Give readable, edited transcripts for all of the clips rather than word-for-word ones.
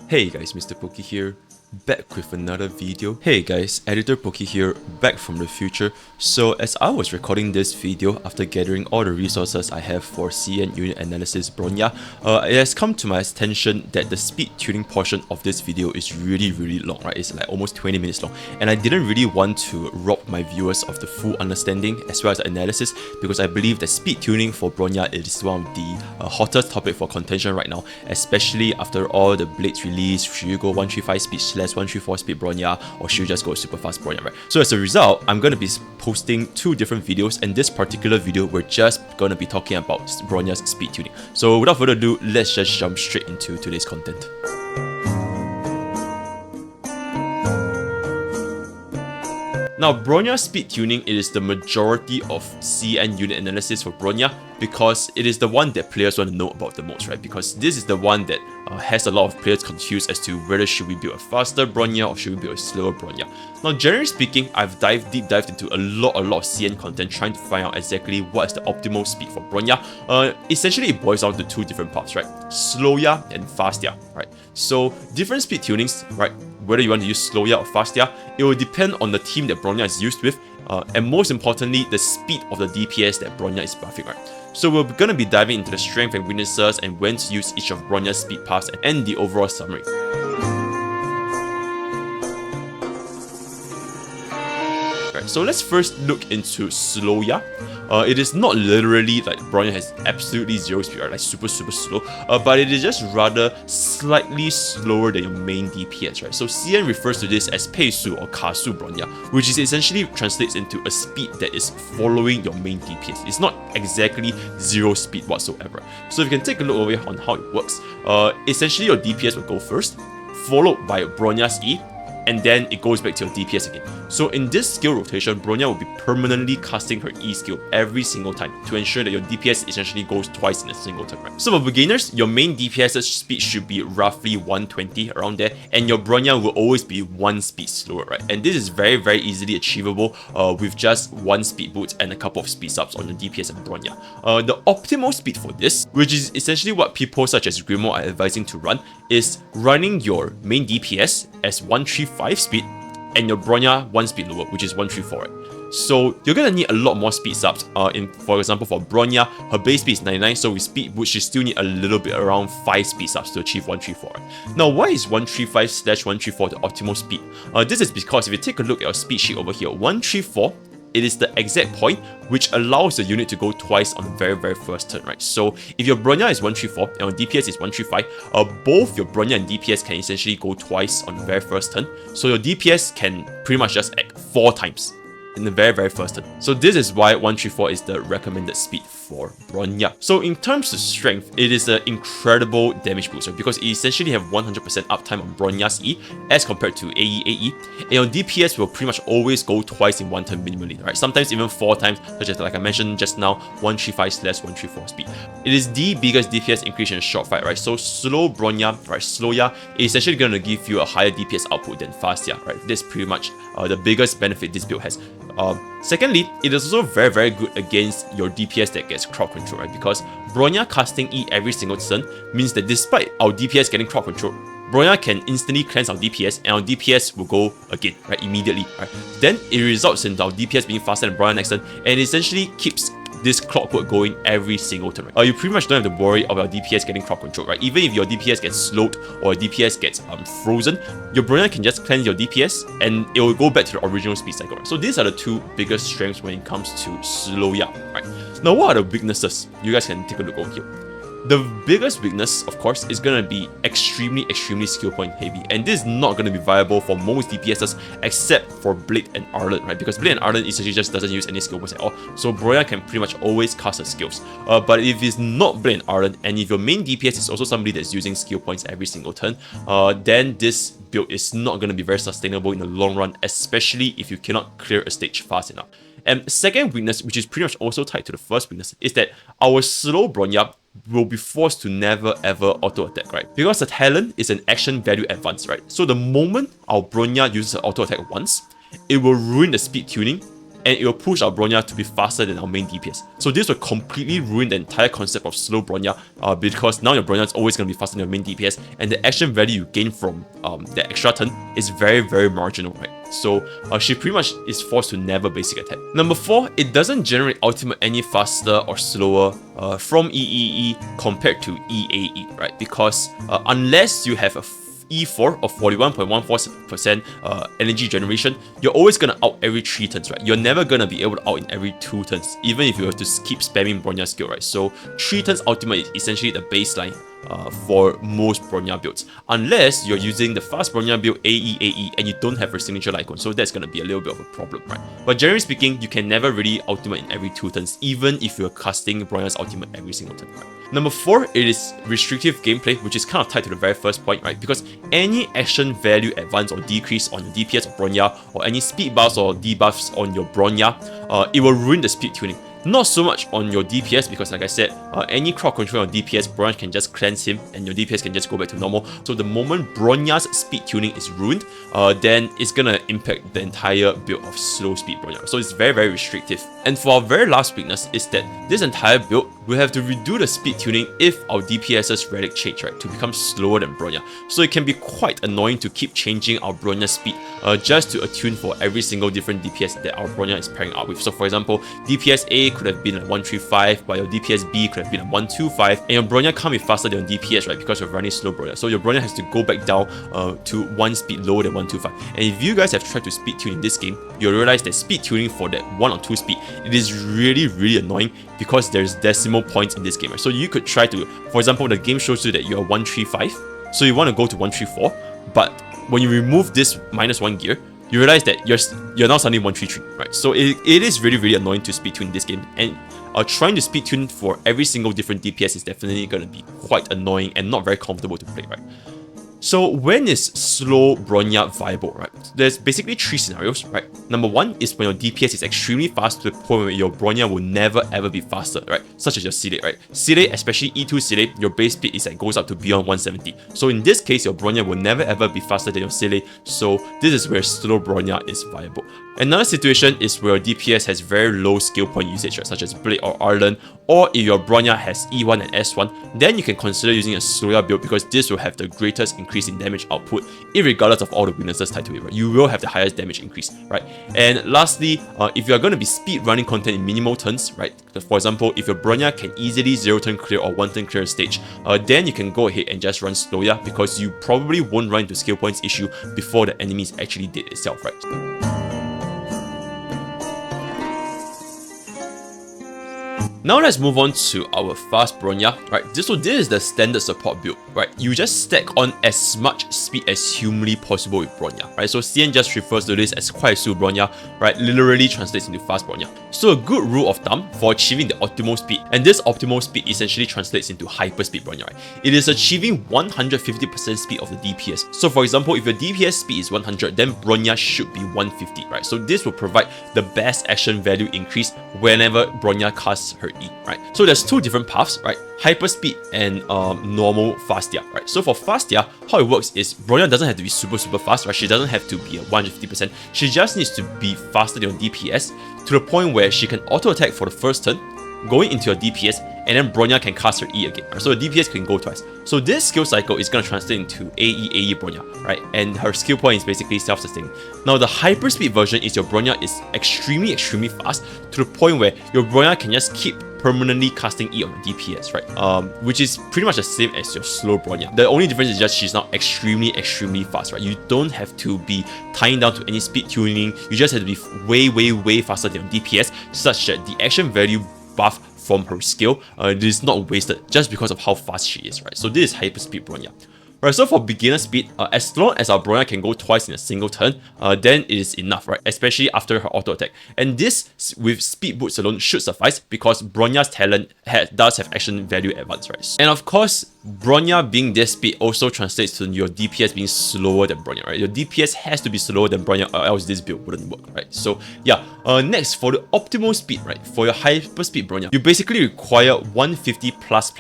Hey guys, Mr. Poki here, back with another video. Hey guys, Editor Poki here, back from the future. So as I was recording this video after gathering all the resources I have for CN unit analysis Bronya, it has come to my attention that the speed tuning portion of this video is really long, right? It's like almost 20 minutes long, and I didn't really want to rob my viewers of the full understanding as well as the analysis, because I believe that speed tuning for Bronya is one of the hottest topic for contention right now, especially after all the Blades release. Should you go 135 speed / 134 speed Bronya, or should you just go super fast Bronya, right? So as a result, I'm going to be posting two different videos, and this particular video we're just going to be talking about Bronya's speed tuning. So without further ado, let's just jump straight into today's content. Now, Bronya speed tuning, it is the majority of CN unit analysis for Bronya, because it is the one that players want to know about the most, right? Because this is the one that has a lot of players confused as to whether should we build a faster Bronya or should we build a slower Bronya. Now, generally speaking, I've deep dived into a lot of CN content trying to find out exactly what is the optimal speed for Bronya. Essentially, it boils down to two different parts, right? Slower and faster, right? So different speed tunings, right? Whether you want to use slower or faster, it will depend on the team that Bronya is used with, and most importantly, the speed of the DPS that Bronya is buffing, right? So we're going to be diving into the strength and weaknesses and when to use each of Bronya's speed paths and the overall summary. So let's first look into Sloya. It is not literally like Bronya has absolutely zero speed, right? Like super slow, but it is just rather slightly slower than your main DPS, right? So CN refers to this as Peisu or Kasu Bronya, which is essentially translates into a speed that is following your main DPS. It's not exactly zero speed whatsoever. So if you can take a look over here on how it works, essentially your DPS will go first, followed by Bronya's E, and then it goes back to your DPS again. So in this skill rotation, Bronya will be permanently casting her E skill every single time to ensure that your DPS essentially goes twice in a single turn, right? So for beginners, your main DPS's speed should be roughly 120 around there, and your Bronya will always be one speed slower, right? And this is very easily achievable with just one speed boost and a couple of speed subs on your DPS and Bronya. The optimal speed for this, which is essentially what people such as Grimo are advising to run, is running your main DPS as 135 speed and your Bronya 1 speed lower, which is 134, right? So you're gonna need a lot more speed subs. For example, for Bronya, her base speed is 99, so with speed boost, she still need a little bit around 5 speed subs to achieve 134. Right? Now, why is 135 / 134 the optimal speed? This is because if you take a look at your speed sheet over here, 134, it is the exact point which allows the unit to go twice on the very first turn, right? So if your Bronya is 134 and your DPS is 135, both your Bronya and DPS can essentially go twice on the very first turn. So your DPS can pretty much just act 4 times in the very first turn. So this is why 134 is the recommended speed for Bronya. So in terms of strength, it is an incredible damage booster because it essentially have 100% uptime on Bronya's E as compared to AE, and your DPS will pretty much always go twice in one turn minimally, right? Sometimes even 4 times, such as like I mentioned just now, 135 / 134 speed. It is the biggest DPS increase in a short fight, right? So slow Bronya, right, Sloya, is essentially going to give you a higher DPS output than Fastia, right? This is pretty much the biggest benefit this build has. Secondly, it is also very good against your DPS that gets crowd control, right? Because Bronya casting E every single turn means that despite our DPS getting crowd control, Bronya can instantly cleanse our DPS and our DPS will go again, right? Immediately, right? Then it results in our DPS being faster than Bronya next turn, and essentially keeps this clockwork going every single turn, right? You pretty much don't have to worry about your DPS getting crowd control, right? Even if your DPS gets slowed or your DPS gets frozen, your Bronya can just cleanse your DPS and it will go back to the original speed cycle, right? So these are the two biggest strengths when it comes to Sloya, right? Now, what are the weaknesses? You guys can take a look over here. The biggest weakness, of course, is going to be extremely skill point heavy, and this is not going to be viable for most DPSs except for Blade and Arlott, right? Because Blade and Arlott essentially just doesn't use any skill points at all, so Bronya can pretty much always cast her skills. But if it's not Blade and Arlott, and if your main DPS is also somebody that's using skill points every single turn, then this build is not going to be very sustainable in the long run, especially if you cannot clear a stage fast enough. And second weakness, which is pretty much also tied to the first weakness, is that our slow Bronya will be forced to never ever auto attack, right? Because the talent is an action value advance, right? So the moment our Bronya uses an auto attack once, it will ruin the speed tuning and it will push our Bronya to be faster than our main DPS. So this will completely ruin the entire concept of slow Bronya, because now your Bronya is always going to be faster than your main DPS, and the action value you gain from the extra turn is very, very marginal, right? So she pretty much is forced to never basic attack. Number 4, it doesn't generate ultimate any faster or slower from EEE compared to EAE, right? Because unless you have a E4 of 41.14% energy generation, you're always gonna out every 3 turns, right? You're never gonna be able to out in every 2 turns, even if you have to keep spamming Bronya skill, right? So 3 turns ultimate is essentially the baseline for most Bronya builds, unless you're using the fast Bronya build AE and you don't have a signature icon, so that's gonna be a little bit of a problem, right? But generally speaking, you can never really ultimate in every 2 turns, even if you're casting Bronya's ultimate every single turn, right? Number 4, it is restrictive gameplay, which is kind of tied to the very first point, right? Because any action value advance or decrease on your DPS of Bronya, or any speed buffs or debuffs on your Bronya, it will ruin the speed tuning. Not so much on your DPS, because like I said, any crowd control on DPS, Bronya can just cleanse him and your DPS can just go back to normal. So the moment Bronya's speed tuning is ruined, then it's gonna impact the entire build of slow speed Bronya. So it's very, very restrictive. And for our very last weakness is that this entire build will have to redo the speed tuning if our DPS's relic change, right, to become slower than Bronya. So it can be quite annoying to keep changing our Bronya speed just to attune for every single different DPS that our Bronya is pairing up with. So for example, DPS A could have been like 135, while your DPS B could have been like 125, and your Bronya can't be faster than your DPS, right, because you're running slow Bronya. So your Bronya has to go back down to 1 speed lower than 125. And if you guys have tried to speed tune in this game, you'll realize that speed tuning for that 1 or 2 speed, it is really, really annoying because there's decimal points in this game, right? So you could try to, for example, the game shows you that you're 135, so you want to go to 134, but when you remove this -1 gear, you realize that you're now suddenly 133, right? So it is really, really annoying to speed tune this game, and trying to speed tune for every single different DPS is definitely going to be quite annoying and not very comfortable to play, right? So when is slow Bronya viable, right? There's basically 3 scenarios, right? Number 1 is when your DPS is extremely fast to the point where your Bronya will never ever be faster, right? Such as your Seele, right? Seele, especially E2 Seele, your base speed is goes up to beyond 170. So in this case, your Bronya will never ever be faster than your Seele, so this is where slow Bronya is viable. Another situation is where your DPS has very low skill point usage, right, such as Blade or Arlen, or if your Bronya has E1 and S1, then you can consider using a Sloya build because this will have the greatest increase in damage output, irregardless of all the weaknesses tied to it, right? You will have the highest damage increase, right? And lastly, if you're going to be speed running content in minimal turns, right? For example, if your Bronya can easily 0 turn clear or 1 turn clear a stage, then you can go ahead and just run Sloya because you probably won't run into skill points issue before the enemy is actually dead itself, right? Now let's move on to our fast Bronya, right? So this is the standard support build, right? You just stack on as much speed as humanly possible with Bronya, right? So CN just refers to this as Kwaisu Bronya, right? Literally translates into fast Bronya. So a good rule of thumb for achieving the optimal speed, and this optimal speed essentially translates into hyper speed Bronya, right? It is achieving 150% speed of the DPS. So for example, if your DPS speed is 100, then Bronya should be 150, right? So this will provide the best action value increase whenever Bronya casts her E, right? So there's 2 different paths, right? Hyperspeed and normal Fastia, right? So for Fastia, how it works is Bronya doesn't have to be super fast, right? She doesn't have to be at 150%. She just needs to be faster than your DPS to the point where she can auto attack for the first turn, going into your DPS, and then Bronya can cast her E again, right? So the DPS can go twice. So this skill cycle is going to translate into AE Bronya, right? And her skill point is basically self-sustaining. Now the hyperspeed version is your Bronya is extremely fast to the point where your Bronya can just keep permanently casting E on the DPS, right? Which is pretty much the same as your slow Bronya. The only difference is just she's now extremely fast, right? You don't have to be tying down to any speed tuning. You just have to be way faster than your DPS, such that the action value buff from her skill it is not wasted just because of how fast she is, right? So this is hyperspeed Bronya. Right, so for beginner speed, as long as our Bronya can go twice in a single turn, then it is enough, right? Especially after her auto attack. And this, with speed boots alone, should suffice because Bronya's talent does have action value advance, right? And of course, Bronya being this speed also translates to your DPS being slower than Bronya, right? Your DPS has to be slower than Bronya or else this build wouldn't work, right? So yeah, next for the optimal speed, right? For your hyper speed Bronya, you basically require 150 plus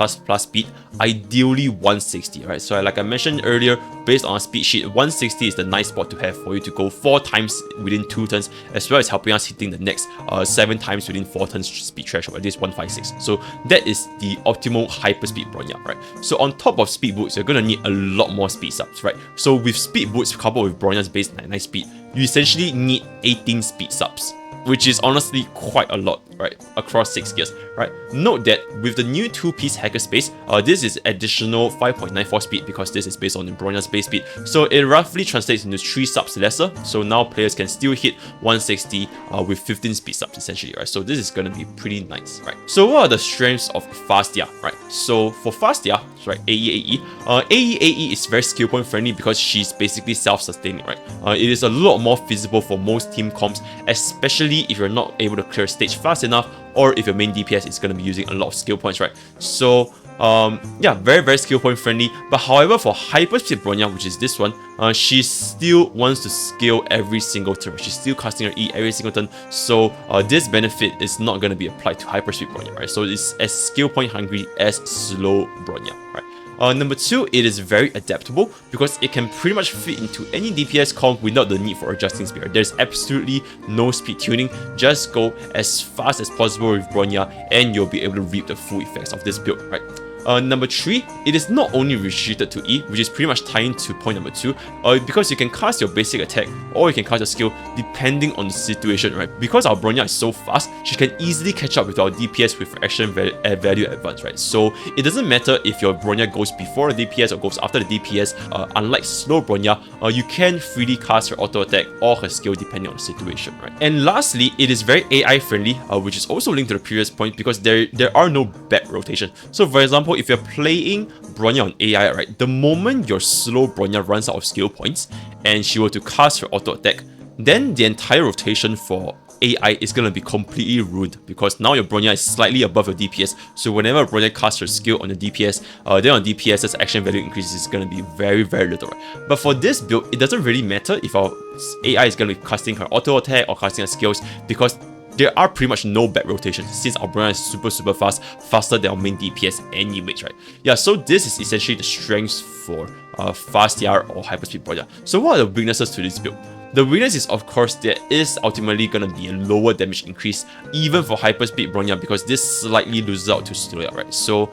speed, ideally 160, right? So like I mentioned earlier, based on our speed sheet, 160 is the nice spot to have for you to go 4 times within 2 turns, as well as helping us hitting the next 7 times within 4 turns speed threshold, at least 156. So that is the optimal hyper speed Bronya, right? So on top of speed boots, you're gonna need a lot more speed subs, right? So with speed boots coupled with Bronya's base 99 speed, you essentially need 18 speed subs, which is honestly quite a lot, right, across 6 gears, right? Note that with the new 2-piece hacker space, this is additional 5.94 speed because this is based on Bronya's base speed, so it roughly translates into 3 subs lesser, so now players can still hit 160 with 15 speed subs essentially, right? So this is gonna be pretty nice, right? So what are the strengths of Fastia, right? So for Fastia, right, AE is very skill point friendly because she's basically self-sustaining, right? It is a lot more feasible for most team comps, especially if you're not able to clear stage fast enough, or if your main DPS is going to be using a lot of skill points, right? So yeah, very skill point friendly. But however, for hyper speed Bronya, which is this one, she still wants to scale every single turn. She's still casting her E every single turn, so this benefit is not going to be applied to hyper speed Bronya, right? So it's as skill point hungry as slow Bronya, right? Number 2, it is very adaptable because it can pretty much fit into any DPS comp without the need for adjusting speed. There's absolutely no speed tuning, just go as fast as possible with Bronya and you'll be able to reap the full effects of this build, right? Number 3, it is not only restricted to E, which is pretty much tying to point number 2, because you can cast your basic attack or you can cast your skill depending on the situation, right? Because our Bronya is so fast, she can easily catch up with our DPS with action value advance, right? So it doesn't matter if your Bronya goes before the DPS or goes after the DPS. Unlike slow Bronya, you can freely cast her auto attack or her skill depending on the situation, right? And lastly, it is very AI friendly, which is also linked to the previous point because there are no back rotation. So for example, if you're playing Bronya on AI, right, the moment your slow Bronya runs out of skill points and she were to cast her auto attack, then the entire rotation for AI is gonna be completely ruined because now your Bronya is slightly above your DPS. So whenever Bronya casts her skill on the DPS, then on DPS's action value increases is gonna be very little, right? But for this build, it doesn't really matter if our AI is gonna be casting her auto attack or casting her skills because there are pretty much no back rotations since our Bronya is super fast, faster than our main DPS anyways, right? Yeah, so this is essentially the strengths for Fastia or Hyperspeed Bronya. So what are the weaknesses to this build? The weakness is, of course, there is ultimately going to be a lower damage increase even for Hyperspeed Bronya because this slightly loses out to Sloya, right? So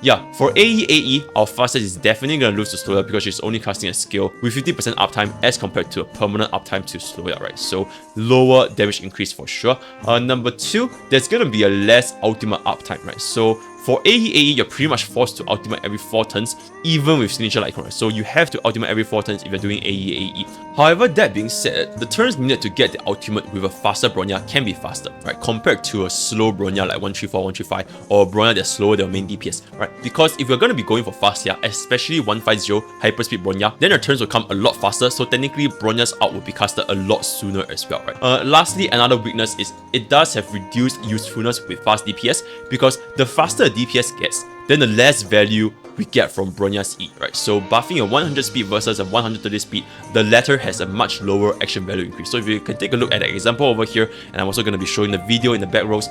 yeah, for AE, our Fastia is definitely going to lose to Sloya because she's only casting a skill with 50% uptime as compared to a permanent uptime to Sloya, right? So lower damage increase for sure. Number 2, there's going to be a less ultimate uptime, right? So for AE, you're pretty much forced to ultimate every 4 turns, even with Signature Lightning, right? So you have to ultimate every 4 turns if you're doing AE. However, that being said, the turns needed to get the ultimate with a faster Bronya can be faster, right? Compared to a slow Bronya like 134, 135, or a Bronya that's slower than main DPS, right? Because if you're going to be going for Fastia, especially 150 Hyperspeed Bronya, then your turns will come a lot faster, so technically Bronya's ult will be casted a lot sooner as well, right? Lastly, another weakness is it does have reduced usefulness with fast DPS because the faster DPS gets, then the less value we get from Bronya's E, right? So buffing a 100 speed versus a 130 speed, the latter has a much lower action value increase. So if you can take a look at the example over here, and I'm also going to be showing the video in the back rows,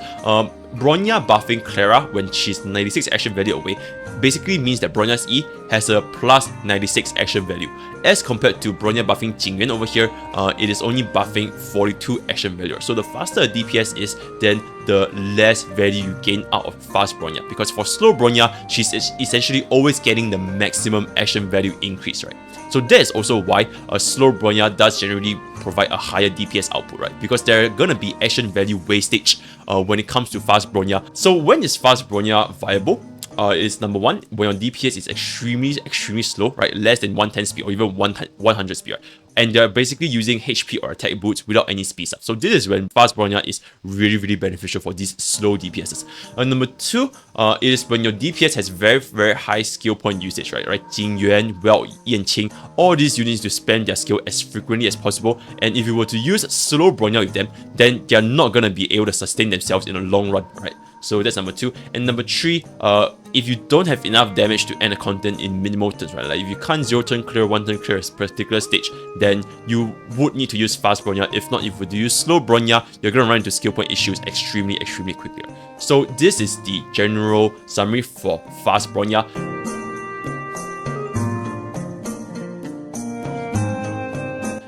Bronya buffing Clara when she's 96 action value away basically means that Bronya's E has a plus 96 action value. As compared to Bronya buffing Jingyuan over here, it is only buffing 42 action value. So the faster a DPS is, then the less value you gain out of fast Bronya. Because for slow Bronya, she's essentially always getting the maximum action value increase, right? So that is also why a slow Bronya does generally provide a higher DPS output, right? Because there are gonna be action value wastage when it comes to fast Bronya. So when is fast Bronya viable? Is number 1, when your DPS is extremely slow, right? Less than 110 speed or even 100 speed, right? And they're basically using HP or attack boots without any speed up. So this is when fast Bronya is really beneficial for these slow DPSs. Number 2, it is when your DPS has very high skill point usage, right? Jingyuan, Welt, Yanqing, all these units to spend their skill as frequently as possible. And if you were to use slow Bronya with them, then they're not gonna be able to sustain themselves in the long run, right? So that's number 2. And number 3, if you don't have enough damage to end a content in minimal turns, right? Like if you can't 0 turn clear, 1 turn clear a particular stage, then you would need to use fast Bronya. If not, if you use slow Bronya, you're gonna run into skill point issues extremely quickly. So this is the general summary for fast Bronya.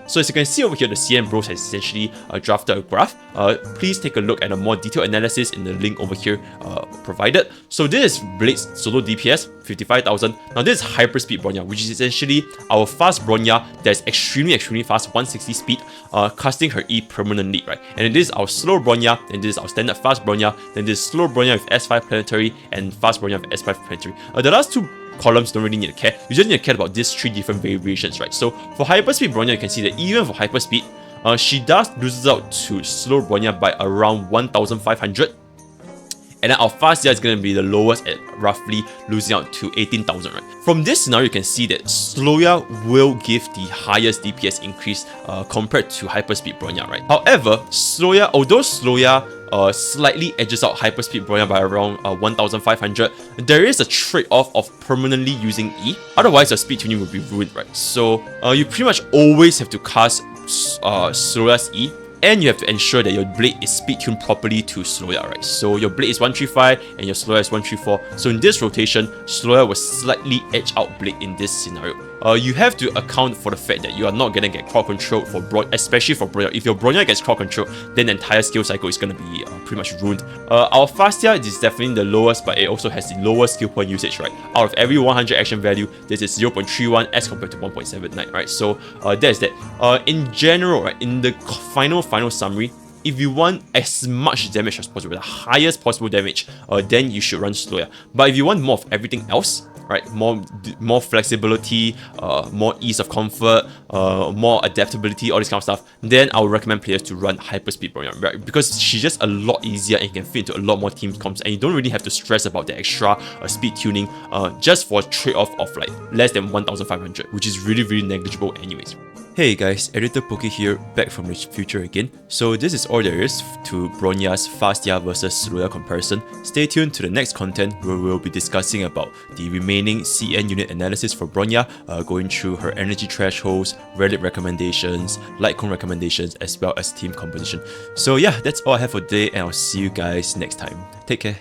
So as you can see over here, the CN Bros has essentially drafted a graph. Please take a look at a more detailed analysis in the link over here provided. So this is Blade's solo DPS, 55,000. Now this is Hyperspeed Bronya, which is essentially our fast Bronya that's extremely fast, 160 speed, casting her E permanently, right? And this is our slow Bronya, and this is our standard fast Bronya, then this is slow Bronya with S5 planetary, and fast Bronya with S5 planetary. The last two columns don't really need to care. You just need to care about these 3 different variations, right? So for Hyperspeed Bronya, you can see that even for Hyperspeed, she does loses out to slow Bronya by around 1,500. And then our fast is going to be the lowest at roughly losing out to 18,000, right? From this scenario, you can see that Sloya will give the highest DPS increase compared to Hyperspeed Bronya, right? However, Sloya, although Sloya slightly edges out Hyperspeed Bronya by around 1,500, there is a trade-off of permanently using E. Otherwise, your speed tuning will be ruined, right? So you pretty much always have to cast Sloya's E, and you have to ensure that your blade is speed tuned properly to Sloya, right? So your blade is 135 and your Sloya is 134. So in this rotation, Sloya will slightly edge out blade in this scenario. You have to account for the fact that you are not gonna get crowd control for Bronya, especially for Bronya. If your Bronya gets crowd control, then the entire skill cycle is gonna be pretty much ruined. Our Fastia is definitely the lowest, but it also has the lowest skill point usage, right? Out of every 100 action value, this is 0.31 as compared to 1.79, right? So that's that. In general, right, in the final summary, if you want as much damage as possible, the highest possible damage, then you should run Sloya. But if you want more of everything else, right, more flexibility, more ease of comfort, more adaptability, all this kind of stuff, then I would recommend players to run Hyperspeed Bronya, right? Because she's just a lot easier and can fit into a lot more team comps, and you don't really have to stress about the extra speed tuning just for a trade-off of like less than 1,500, which is really negligible anyways. Hey guys, Editor Poke here, back from the future again. So this is all there is to Bronya's Fastia versus Sloya comparison. Stay tuned to the next content where we'll be discussing about the remaining CN unit analysis for Bronya, going through her energy thresholds, relic recommendations, light cone recommendations, as well as team composition. So yeah, that's all I have for today, and I'll see you guys next time. Take care.